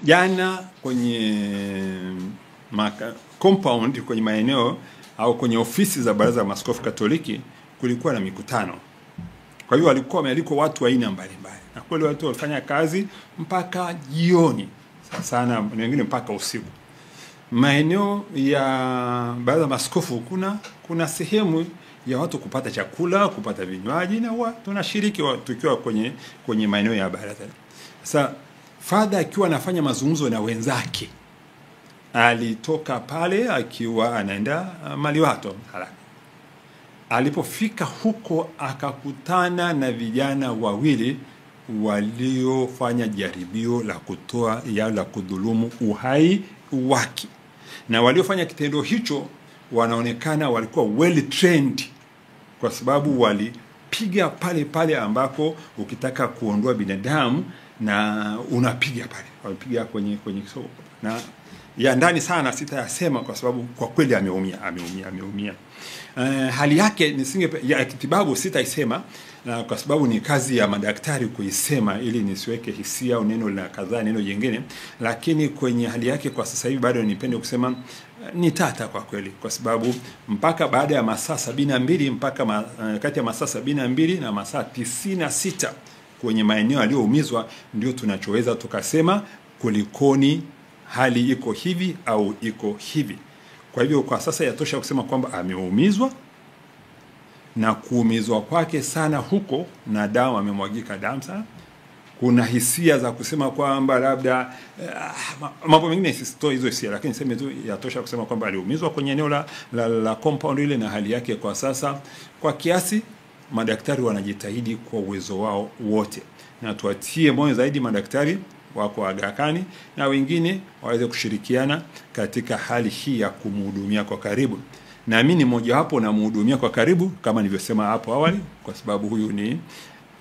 Jana kwenye compound, kwenye maeneo au kwenye ofisi za Baraza la Maaskofu Katoliki kulikuwa na mikutano. Kwa hiyo walikuwa wamealikwa watu wa aina mbalimbali. Na kweli watu walifanya kazi mpaka jioni. Sana wengine mpaka usiku. Maeneo ya Baraza la Maaskofu kuna sehemu ya watu kupata chakula, kupata vinywaji, na tunashiriki tukiwa kwenye maeneo ya baraza. Sasa Father akiwa anafanya mazungumzo na wenzake, alitoka pale akiwa anaenda Maliwato. Alipofika huko akakutana na vijana wawili waliofanya jaribio la kudhulumu uhai wake. Na waliofanya kitendo hicho wanaonekana walikuwa well trained, kwa sababu walipiga pale ambako ukitaka kuondoa binadamu na unapiga pale. Walipiga kwenye na ya ndani sana sitayasema kwa sababu kwa kweli ameumia. Hali yake ya kitibabu sitaisema kwa sababu ni kazi ya madaktari kuisema ili nisiweke hisia au neno la kadhaa neno jingine, lakini kwenye hali yake kwa sasa hivi bado nipende kusema ni tata kwa kweli, kwa sababu mpaka baada ya masaa 72 mpaka kati ya masaa 72 na masaa 96 kwenye maeneo aliyoumizwa ndio tunachoweza tukasema kulikoni, hali iko hivi au iko hivi. Kwa hivyo kwa sasa yatosha kusema kwamba ameumizwa, na kuumizwa kwake sana huko na damu, amemwagika damu sana. Kuna hisia za kusema kwamba labda mambo mengine sisitoi hizo hisia, lakini niseme tu yatosha kusema kwamba aliumizwa kwenye eneo la compound ile, na hali yake kwa sasa kwa kiasi madaktari wanajitahidi kwa uwezo wao wote, na tuatie moyo zaidi madaktari wako Aga Khan na wengine waweze kushirikiana katika hali hii ya kumhudumia kwa karibu. Na mimi ni mmoja wapo na mhudumia kwa karibu kama nilivyosema hapo awali, kwa sababu huyu ni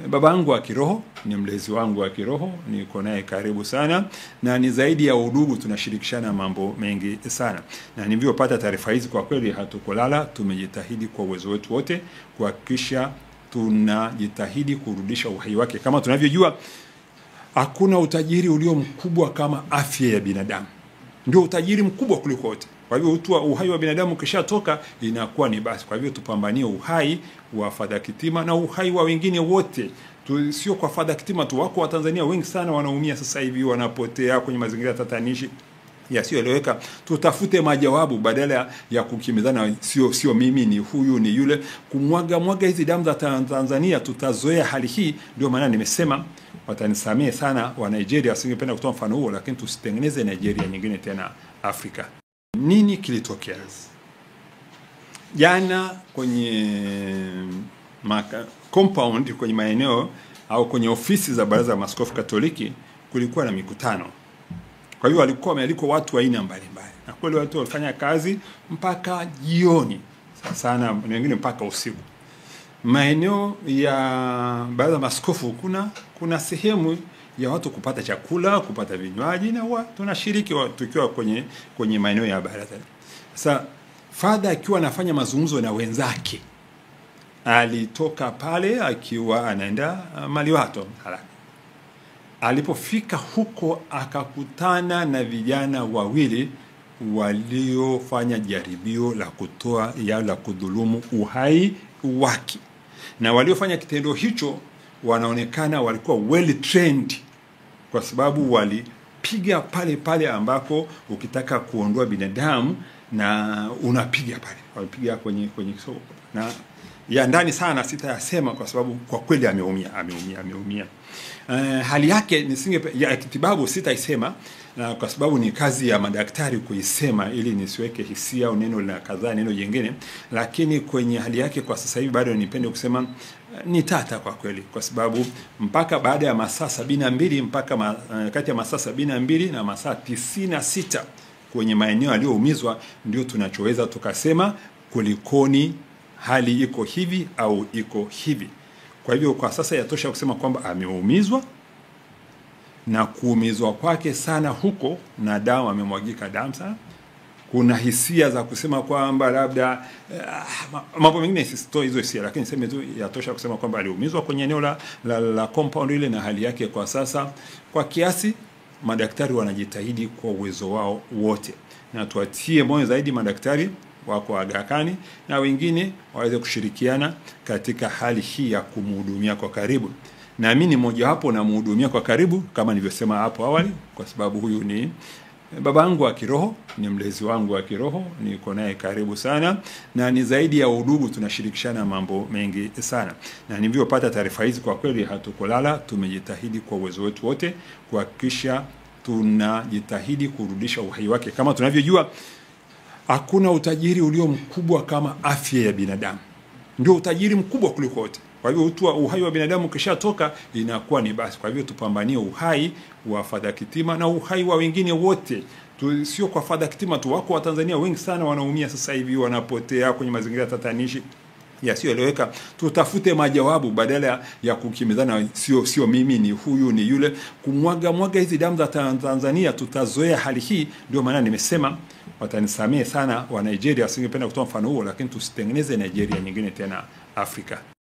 babangu wa kiroho, ni mlezi wangu wa kiroho, niko naye karibu sana, na ni zaidi ya udugu, tunashirikishana mambo mengi sana. Na nilivyopata taarifa hizi kwa kweli hatukulala, tumejitahidi kwa uwezo wetu wote kuhakikisha tunajitahidi kurudisha uhai wake. Kama tunavyojua hakuna utajiri ulio mkubwa kama afya ya binadamu. Ndio utajiri mkubwa kuliko wote. Kwa hivyo uhai wa binadamu ukishatoka inakuwa ni basi. Kwa hivyo tupambanie uhai wa Father Kitima na uhai wa wengine wote. Sio kwa Father Kitima tu, wako wa Tanzania wengi sana wanaumia sasa hivi, wanapotea kwenye mazingira tatanishi yasiyoeleweka. Tutafute majawabu badala ya kukimbizana, sio mimi ni huyu ni yule, kumwaga hizi damu za Tanzania. Tutazoea hali hii. Ndio maana nimesema watanisamee sana wa Nigeria, singependa kutoa mfano huo, lakini tusitengeneze Nigeria nyingine tena Afrika. Nini kilitokea? Jana kwenye compound, kwenye maeneo au kwenye ofisi za Baraza la Maaskofu Katoliki kulikuwa na mikutano. Kwa hiyo walikuwa wamealikwa watu wa aina mbalimbali. Na kweli watu walifanya kazi mpaka jioni. Sana wengine mpaka usiku. Maeneo ya Baraza la Maaskofu kuna sehemu ya watu kupata chakula, kupata vinywaji, na tunashiriki tukiwa kwenye maeneo ya baraza. Sasa Father akiwa anafanya mazungumzo na wenzake, alitoka pale akiwa anaenda Maliwato. Alipofika huko akakutana na vijana wawili waliofanya jaribio la kudhulumu uhai wake. Na waliofanya kitendo hicho wanaonekana walikuwa well trained, kwa sababu walipiga pale ambako ukitaka kuondoa binadamu na unapiga pale. Walipiga kwenye na ya ndani sana sitayasema kwa sababu kwa kweli ameumia. Hali yake ya kitibabu sitaisema kwa sababu ni kazi ya madaktari kuisema ili nisiweke hisia au neno la kadhaa neno jingine, lakini kwenye hali yake kwa sasa hivi bado nipende kusema ni tata kwa kweli, kwa sababu mpaka baada ya masaa 72 mpaka kati ya masaa 72 na masaa 96 kwenye maeneo aliyoumizwa ndio tunachoweza tukasema kulikoni, hali iko hivi au iko hivi. Kwa hivyo kwa sasa yatosha kusema kwamba ameumizwa, na kuumizwa kwake sana huko na damu, amemwagika damu sana. Kuna hisia za kusema kwamba labda mambo mengine sisitoi hizo hisia, lakini niseme tu yatosha kusema kwamba aliumizwa kwenye eneo la compound ile, na hali yake kwa sasa kwa kiasi madaktari wanajitahidi kwa uwezo wao wote, na tuatie moyo zaidi madaktari wako Aga Khan na wengine waweze kushirikiana katika hali hii ya kumhudumia kwa karibu. Na mimi ni mmoja wapo na mhudumia kwa karibu kama nilivyosema hapo awali, kwa sababu huyu ni babangu wa kiroho, ni mlezi wangu wa kiroho, niko naye karibu sana, na ni zaidi ya udugu, tunashirikishana mambo mengi sana. Na nilivyopata taarifa hizi, kwa kweli hatukulala, tumejitahidi kwa uwezo wetu wote kuhakikisha tunajitahidi kurudisha uhai wake. Kama tunavyojua, hakuna utajiri ulio mkubwa kama afya ya binadamu. Ndio utajiri mkubwa kuliko wote. Kwa hivyo uhai wa binadamu ukishatoka inakuwa ni basi. Kwa hivyo tupambanie uhai wa Father Kitima na uhai wa wengine wote. Sio kwa Father Kitima tu, wako wa Tanzania wengi sana wanaumia sasa hivi, wanapotea kwenye mazingira tatanishi yasiyoeleweka. Tutafute majawabu badala ya kukimbizana, sio mimi ni huyu ni yule, kumwaga hizi damu za Tanzania. Tutazoea hali hii. Ndio maana nimesema, watanisamehe sana wa Nigeria, wasingependa kutoa mfano huo, lakini tusitengeneze Nigeria nyingine tena Afrika.